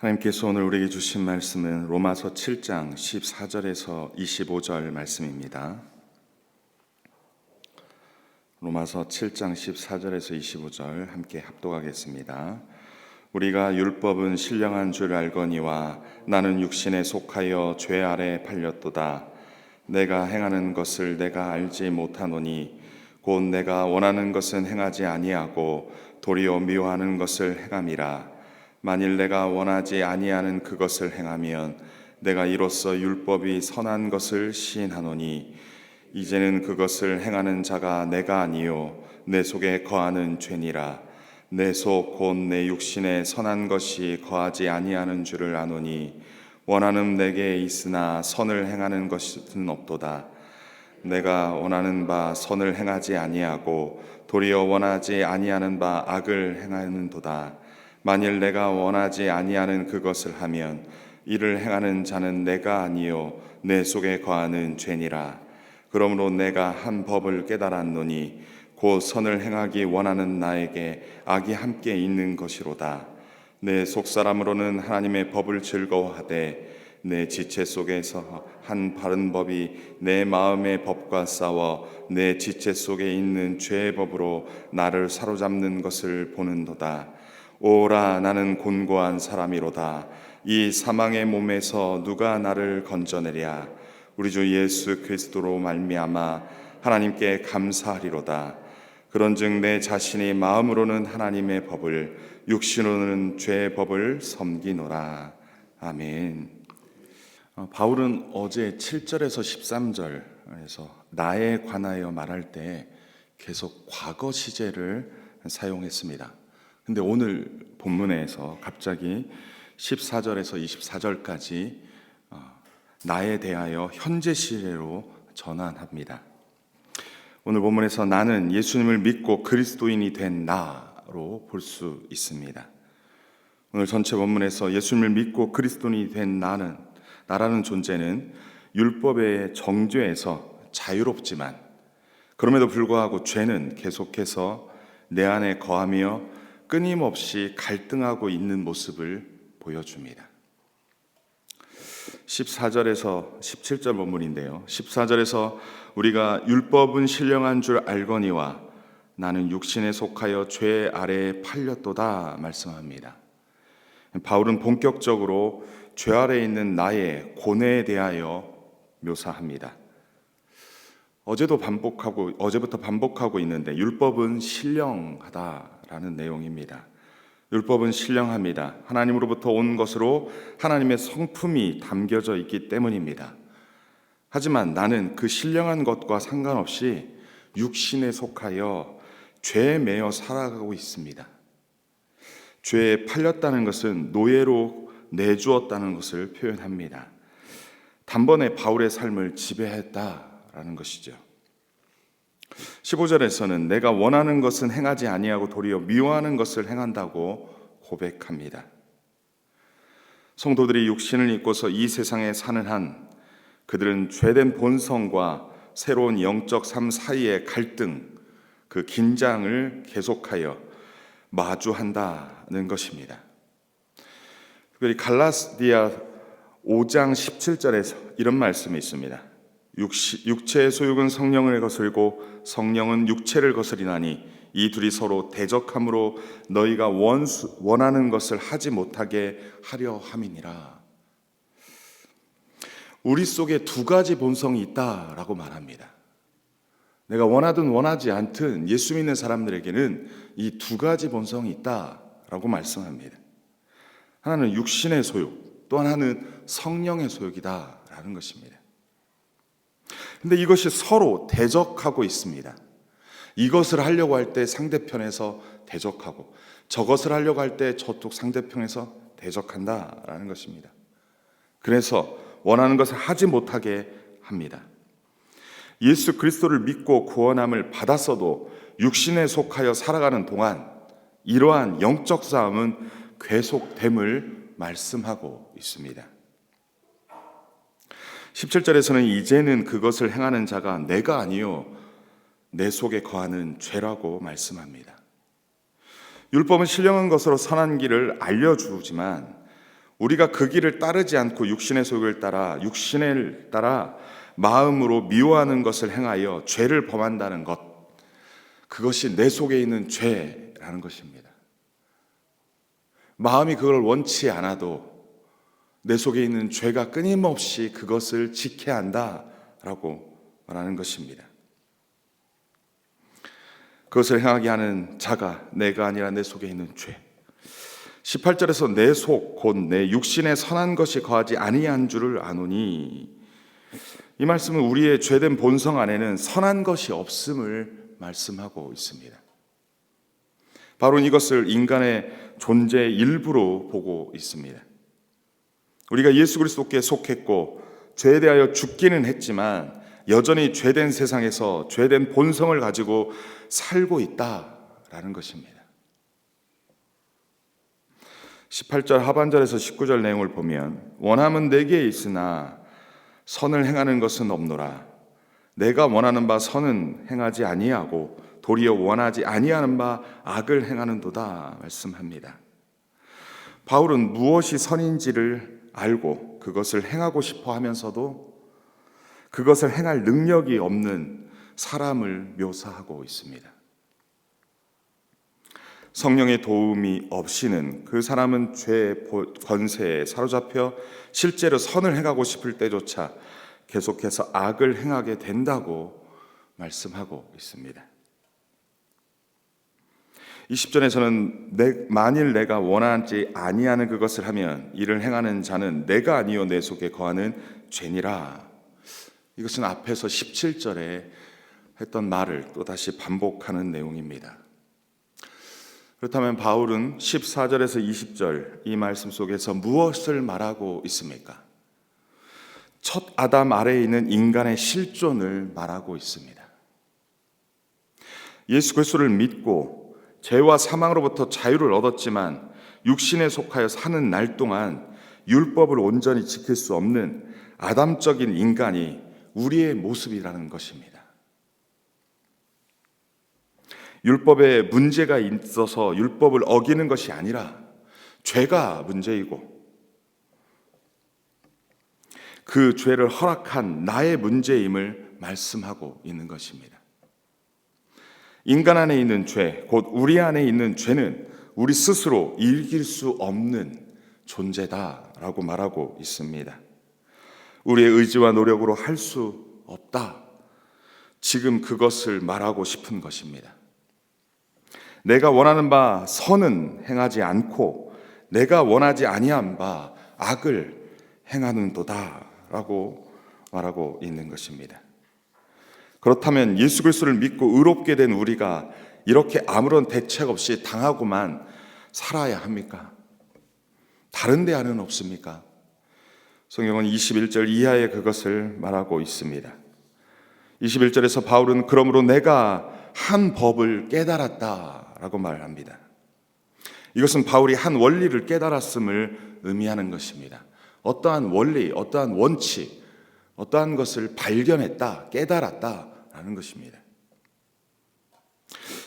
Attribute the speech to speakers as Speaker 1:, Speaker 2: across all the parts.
Speaker 1: 하나님께서 오늘 우리에게 주신 말씀은 로마서 7장 14절에서 25절 말씀입니다. 로마서 7장 14절에서 25절 함께 합독하겠습니다. 우리가 율법은 신령한 줄 알거니와 나는 육신에 속하여 죄 아래 팔렸도다. 내가 행하는 것을 내가 알지 못하노니 곧 내가 원하는 것은 행하지 아니하고 도리어 미워하는 것을 행함이라. 만일 내가 원하지 아니하는 그것을 행하면 내가 이로써 율법이 선한 것을 시인하노니 이제는 그것을 행하는 자가 내가 아니요 내 속에 거하는 죄니라. 내 속 곧 내 육신에 선한 것이 거하지 아니하는 줄을 아노니 원하는 내게 있으나 선을 행하는 것은 없도다. 내가 원하는 바 선을 행하지 아니하고 도리어 원하지 아니하는 바 악을 행하는도다. 만일 내가 원하지 아니하는 그것을 하면 이를 행하는 자는 내가 아니요 내 속에 거하는 죄니라. 그러므로 내가 한 법을 깨달았노니 곧 선을 행하기 원하는 나에게 악이 함께 있는 것이로다. 내 속사람으로는 하나님의 법을 즐거워하되 내 지체 속에서 한 바른 법이 내 마음의 법과 싸워 내 지체 속에 있는 죄의 법으로 나를 사로잡는 것을 보는도다. 오라, 나는 곤고한 사람이로다. 이 사망의 몸에서 누가 나를 건져내랴. 우리 주 예수 그리스도로 말미암아 하나님께 감사하리로다. 그런즉 내 자신이 마음으로는 하나님의 법을, 육신으로는 죄의 법을 섬기노라. 아멘. 바울은 어제 7절에서 13절에서 나에 관하여 말할 때 계속 과거 시제를 사용했습니다. 근데 오늘 본문에서 갑자기 14절에서 24절까지 나에 대하여 현재 시제로 전환합니다. 오늘 본문에서 나는 예수님을 믿고 그리스도인이 된 나로 볼 수 있습니다. 오늘 전체 본문에서 예수님을 믿고 그리스도인이 된 나라는 존재는 율법의 정죄에서 자유롭지만 그럼에도 불구하고 죄는 계속해서 내 안에 거하며 끊임없이 갈등하고 있는 모습을 보여줍니다. 14절에서 17절 본문인데요. 14절에서 우리가 율법은 신령한 줄 알거니와 나는 육신에 속하여 죄 아래에 팔렸도다 말씀합니다. 바울은 본격적으로 죄 아래에 있는 나의 고뇌에 대하여 묘사합니다. 어제부터 반복하고 있는데 율법은 신령하다라는 내용입니다. 율법은 신령합니다. 하나님으로부터 온 것으로 하나님의 성품이 담겨져 있기 때문입니다. 하지만 나는 그 신령한 것과 상관없이 육신에 속하여 죄에 매여 살아가고 있습니다. 죄에 팔렸다는 것은 노예로 내주었다는 것을 표현합니다. 단번에 바울의 삶을 지배했다라는 것이죠. 15절에서는 내가 원하는 것은 행하지 아니하고 도리어 미워하는 것을 행한다고 고백합니다. 성도들이 육신을 입고서 이 세상에 사는 한 그들은 죄된 본성과 새로운 영적 삶 사이의 갈등, 그 긴장을 계속하여 마주한다는 것입니다. 특별히 갈라디아 5장 17절에서 이런 말씀이 있습니다. 육체의 소욕은 성령을 거슬고 성령은 육체를 거스리나니 이 둘이 서로 대적함으로 너희가 원하는 것을 하지 못하게 하려 함이니라. 우리 속에 두 가지 본성이 있다라고 말합니다. 내가 원하든 원하지 않든 예수 믿는 사람들에게는 이 두 가지 본성이 있다라고 말씀합니다. 하나는 육신의 소욕, 또 하나는 성령의 소욕이다라는 것입니다. 근데 이것이 서로 대적하고 있습니다. 이것을 하려고 할 때 상대편에서 대적하고 저것을 하려고 할 때 저쪽 상대편에서 대적한다라는 것입니다. 그래서 원하는 것을 하지 못하게 합니다. 예수 그리스도를 믿고 구원함을 받았어도 육신에 속하여 살아가는 동안 이러한 영적 싸움은 계속됨을 말씀하고 있습니다. 17절에서는 이제는 그것을 행하는 자가 내가 아니요 내 속에 거하는 죄라고 말씀합니다. 율법은 신령한 것으로 선한 길을 알려주지만 우리가 그 길을 따르지 않고 육신의 소욕을 따라 육신을 따라 마음으로 미워하는 것을 행하여 죄를 범한다는 것, 그것이 내 속에 있는 죄라는 것입니다. 마음이 그걸 원치 않아도 내 속에 있는 죄가 끊임없이 그것을 지켜야 한다라고 말하는 것입니다. 그것을 행하게 하는 자가 내가 아니라 내 속에 있는 죄. 18절에서 내 속 곧 내 육신에 선한 것이 거하지 아니한 줄을 아노니, 이 말씀은 우리의 죄된 본성 안에는 선한 것이 없음을 말씀하고 있습니다. 바로 이것을 인간의 존재의 일부로 보고 있습니다. 우리가 예수 그리스도께 속했고 죄에 대하여 죽기는 했지만 여전히 죄된 세상에서 죄된 본성을 가지고 살고 있다라는 것입니다. 18절 하반절에서 19절 내용을 보면 원함은 내게 있으나 선을 행하는 것은 없노라. 내가 원하는 바 선은 행하지 아니하고 도리어 원하지 아니하는 바 악을 행하는도다 말씀합니다. 바울은 무엇이 선인지를 알고 그것을 행하고 싶어 하면서도 그것을 행할 능력이 없는 사람을 묘사하고 있습니다. 성령의 도움이 없이는 그 사람은 죄의 권세에 사로잡혀 실제로 선을 행하고 싶을 때조차 계속해서 악을 행하게 된다고 말씀하고 있습니다. 20절에서는 만일 내가 원하지 아니하는 그것을 하면 이를 행하는 자는 내가 아니요 내 속에 거하는 죄니라. 이것은 앞에서 17절에 했던 말을 또다시 반복하는 내용입니다. 그렇다면 바울은 14절에서 20절 이 말씀 속에서 무엇을 말하고 있습니까? 첫 아담 아래에 있는 인간의 실존을 말하고 있습니다. 예수 그리스도를 믿고 죄와 사망으로부터 자유를 얻었지만 육신에 속하여 사는 날 동안 율법을 온전히 지킬 수 없는 아담적인 인간이 우리의 모습이라는 것입니다. 율법에 문제가 있어서 율법을 어기는 것이 아니라 죄가 문제이고 그 죄를 허락한 나의 문제임을 말씀하고 있는 것입니다. 인간 안에 있는 죄, 곧 우리 안에 있는 죄는 우리 스스로 이길 수 없는 존재다라고 말하고 있습니다. 우리의 의지와 노력으로 할 수 없다. 지금 그것을 말하고 싶은 것입니다. 내가 원하는 바 선은 행하지 않고 내가 원하지 아니한 바 악을 행하는도다라고 말하고 있는 것입니다. 그렇다면 예수 그리스도를 믿고 의롭게 된 우리가 이렇게 아무런 대책 없이 당하고만 살아야 합니까? 다른 대안은 없습니까? 성경은 21절 이하에 그것을 말하고 있습니다. 21절에서 바울은 그러므로 내가 한 법을 깨달았다라고 말합니다. 이것은 바울이 한 원리를 깨달았음을 의미하는 것입니다. 어떠한 원리, 어떠한 원칙, 어떠한 것을 발견했다, 깨달았다라는 것입니다.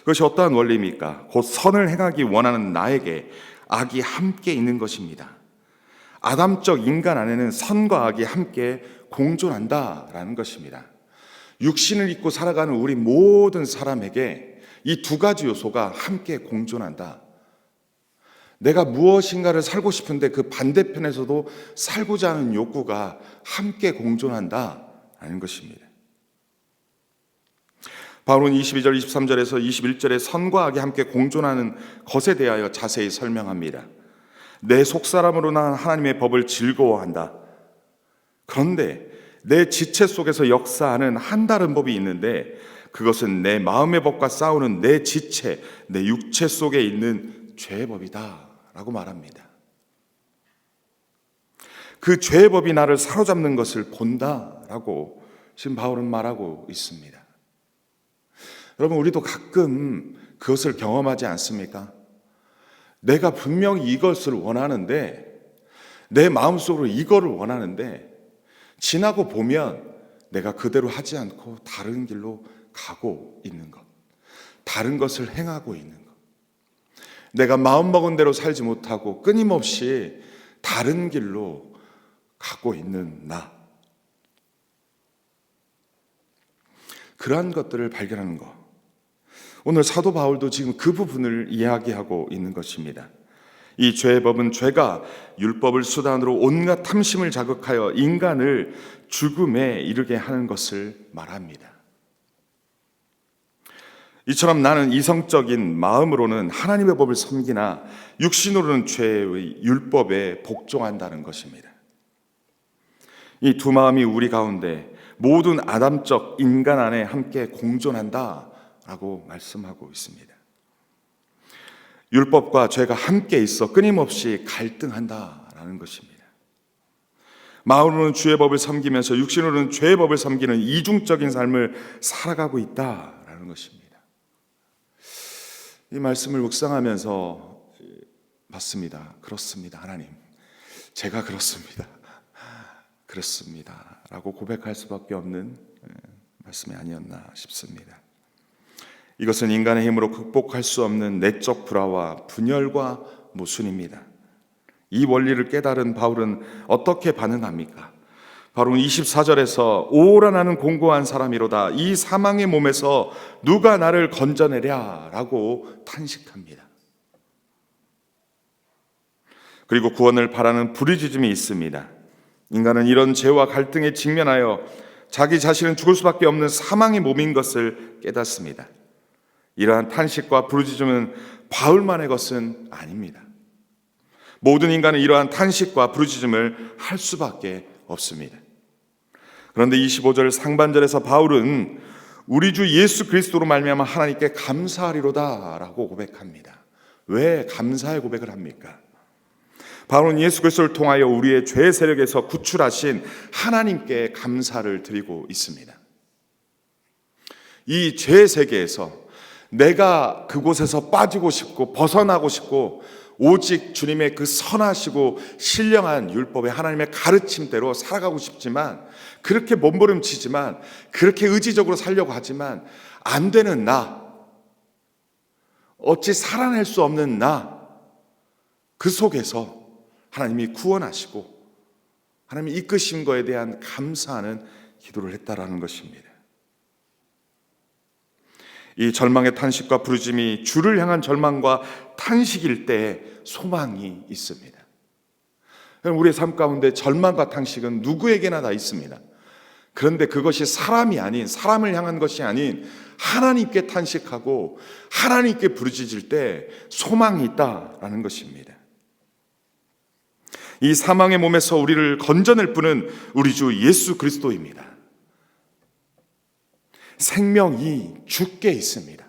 Speaker 1: 그것이 어떠한 원리입니까? 곧 선을 행하기 원하는 나에게 악이 함께 있는 것입니다. 아담적 인간 안에는 선과 악이 함께 공존한다라는 것입니다. 육신을 입고 살아가는 우리 모든 사람에게 이 두 가지 요소가 함께 공존한다. 내가 무엇인가를 살고 싶은데 그 반대편에서도 살고자 하는 욕구가 함께 공존한다라는 것입니다. 바울은 22절, 23절에서 21절에 선과 악이 함께 공존하는 것에 대하여 자세히 설명합니다. 내 속사람으로 난 하나님의 법을 즐거워한다. 그런데 내 지체 속에서 역사하는 한 다른 법이 있는데 그것은 내 마음의 법과 싸우는 내 지체, 내 육체 속에 있는 죄의 법이다 라고 말합니다. 그 죄의 법이 나를 사로잡는 것을 본다라고 지금 바울은 말하고 있습니다. 여러분, 우리도 가끔 그것을 경험하지 않습니까? 내가 분명히 이것을 원하는데 내 마음속으로 이거를 원하는데 지나고 보면 내가 그대로 하지 않고 다른 길로 가고 있는 것, 다른 것을 행하고 있는 것, 내가 마음먹은 대로 살지 못하고 끊임없이 다른 길로 가고 있는 나, 그러한 것들을 발견하는 것. 오늘 사도 바울도 지금 그 부분을 이야기하고 있는 것입니다. 이 죄의 법은 죄가 율법을 수단으로 온갖 탐심을 자극하여 인간을 죽음에 이르게 하는 것을 말합니다. 이처럼 나는 이성적인 마음으로는 하나님의 법을 섬기나 육신으로는 죄의 율법에 복종한다는 것입니다. 이 두 마음이 우리 가운데 모든 아담적 인간 안에 함께 공존한다라고 말씀하고 있습니다. 율법과 죄가 함께 있어 끊임없이 갈등한다라는 것입니다. 마음으로는 주의 법을 섬기면서 육신으로는 죄의 법을 섬기는 이중적인 삶을 살아가고 있다라는 것입니다. 이 말씀을 묵상하면서 맞습니다. 그렇습니다. 하나님, 제가 그렇습니다. 그렇습니다. 라고 고백할 수밖에 없는 말씀이 아니었나 싶습니다. 이것은 인간의 힘으로 극복할 수 없는 내적 불화와 분열과 모순입니다. 이 원리를 깨달은 바울은 어떻게 반응합니까? 바로 24절에서 오라 나는 공고한 사람이로다. 이 사망의 몸에서 누가 나를 건져내랴 라고 탄식합니다. 그리고 구원을 바라는 부르짖음이 있습니다. 인간은 이런 죄와 갈등에 직면하여 자기 자신은 죽을 수밖에 없는 사망의 몸인 것을 깨닫습니다. 이러한 탄식과 부르짖음은 바울만의 것은 아닙니다. 모든 인간은 이러한 탄식과 부르짖음을 할 수밖에 없습니다. 그런데 25절 상반절에서 바울은 우리 주 예수 그리스도로 말미암아 하나님께 감사하리로다 라고 고백합니다. 왜 감사의 고백을 합니까? 바울은 예수 그리스도를 통하여 우리의 죄 세력에서 구출하신 하나님께 감사를 드리고 있습니다. 이 죄 세계에서 내가 그곳에서 빠지고 싶고 벗어나고 싶고 오직 주님의 그 선하시고 신령한 율법의 하나님의 가르침대로 살아가고 싶지만, 그렇게 몸부림치지만, 그렇게 의지적으로 살려고 하지만 안 되는 나, 어찌 살아낼 수 없는 나, 그 속에서 하나님이 구원하시고 하나님이 이끄신 것에 대한 감사하는 기도를 했다라는 것입니다. 이 절망의 탄식과 부르짖음이 주를 향한 절망과 탄식일 때 소망이 있습니다. 우리의 삶 가운데 절망과 탄식은 누구에게나 다 있습니다. 그런데 그것이 사람이 아닌, 사람을 향한 것이 아닌 하나님께 탄식하고 하나님께 부르짖을 때 소망이 있다라는 것입니다. 이 사망의 몸에서 우리를 건져낼 분은 우리 주 예수 그리스도입니다. 생명이 주께 있습니다.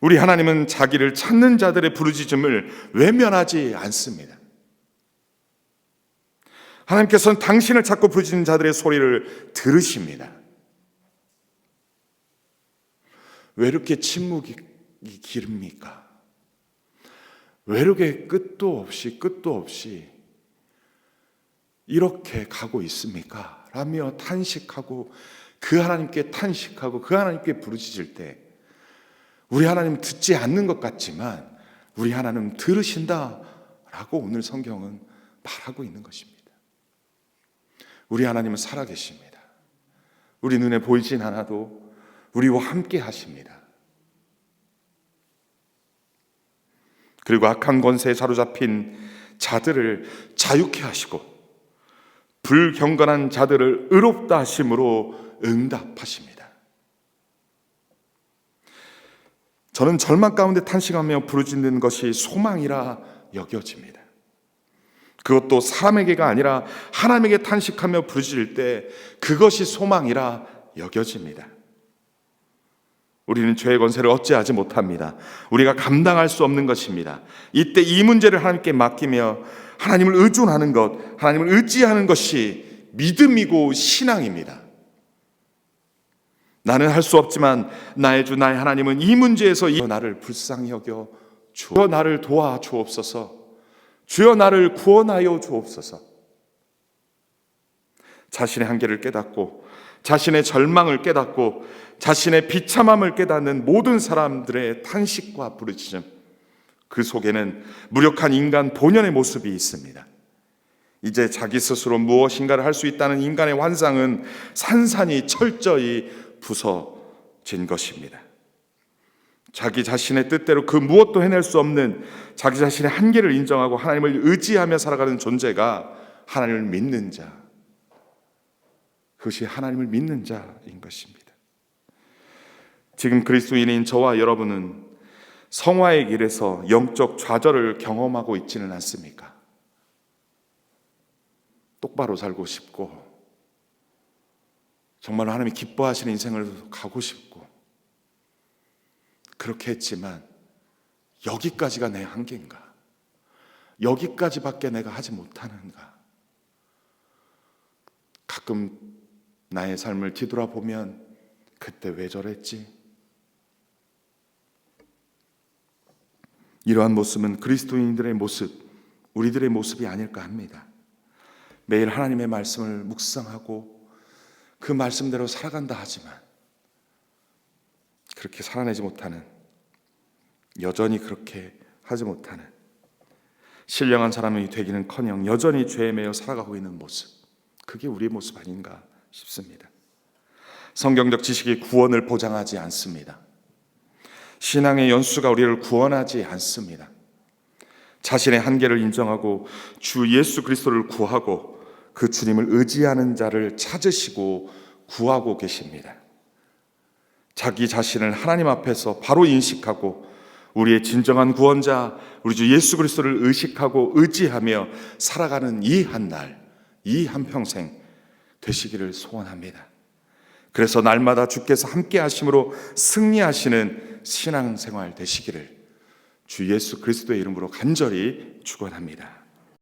Speaker 1: 우리 하나님은 자기를 찾는 자들의 부르짖음을 외면하지 않습니다. 하나님께서는 당신을 찾고 부르짖는 자들의 소리를 들으십니다. 왜 이렇게 침묵이 길입니까? 왜 이렇게 끝도 없이 이렇게 가고 있습니까? 라며 탄식하고 그 하나님께 탄식하고 그 하나님께 부르짖을 때 우리 하나님 듣지 않는 것 같지만 우리 하나님 들으신다라고 오늘 성경은 말하고 있는 것입니다. 우리 하나님은 살아계십니다. 우리 눈에 보이진 않아도 우리와 함께 하십니다. 그리고 악한 권세에 사로잡힌 자들을 자유케 하시고 불경건한 자들을 의롭다 하심으로 응답하십니다. 저는 절망 가운데 탄식하며 부르짖는 것이 소망이라 여겨집니다. 그것도 사람에게가 아니라 하나님에게 탄식하며 부르짖을 때 그것이 소망이라 여겨집니다. 우리는 죄의 권세를 어찌하지 못합니다. 우리가 감당할 수 없는 것입니다. 이때 이 문제를 하나님께 맡기며 하나님을 의존하는 것, 하나님을 의지하는 것이 믿음이고 신앙입니다. 나는 할 수 없지만 나의 주 나의 하나님은 이 문제에서 나를 불쌍히 여겨 주여 나를 도와 주옵소서. 주여 나를 구원하여 주옵소서. 자신의 한계를 깨닫고 자신의 절망을 깨닫고 자신의 비참함을 깨닫는 모든 사람들의 탄식과 부르짖음, 그 속에는 무력한 인간 본연의 모습이 있습니다. 이제 자기 스스로 무엇인가를 할 수 있다는 인간의 환상은 산산이 철저히 부서진 것입니다. 자기 자신의 뜻대로 그 무엇도 해낼 수 없는 자기 자신의 한계를 인정하고 하나님을 의지하며 살아가는 존재가 하나님을 믿는 자, 그것이 하나님을 믿는 자인 것입니다. 지금 그리스도인인 저와 여러분은 성화의 길에서 영적 좌절을 경험하고 있지는 않습니까? 똑바로 살고 싶고 정말 하나님이 기뻐하시는 인생을 가고 싶고 그렇게 했지만 여기까지가 내 한계인가? 여기까지밖에 내가 하지 못하는가? 가끔 나의 삶을 뒤돌아보면 그때 왜 저랬지? 이러한 모습은 그리스도인들의 모습, 우리들의 모습이 아닐까 합니다. 매일 하나님의 말씀을 묵상하고 그 말씀대로 살아간다 하지만 그렇게 살아내지 못하는, 여전히 그렇게 하지 못하는 신령한 사람이 되기는커녕 여전히 죄에 매여 살아가고 있는 모습, 그게 우리의 모습 아닌가 싶습니다. 성경적 지식이 구원을 보장하지 않습니다. 신앙의 연수가 우리를 구원하지 않습니다. 자신의 한계를 인정하고 주 예수 그리스도를 구하고 그 주님을 의지하는 자를 찾으시고 구하고 계십니다. 자기 자신을 하나님 앞에서 바로 인식하고 우리의 진정한 구원자 우리 주 예수 그리스도를 의식하고 의지하며 살아가는 이 한 날, 이 한평생 되시기를 소원합니다. 그래서 날마다 주께서 함께 하심으로 승리하시는 신앙생활 되시기를 주 예수 그리스도의 이름으로 간절히 축원합니다.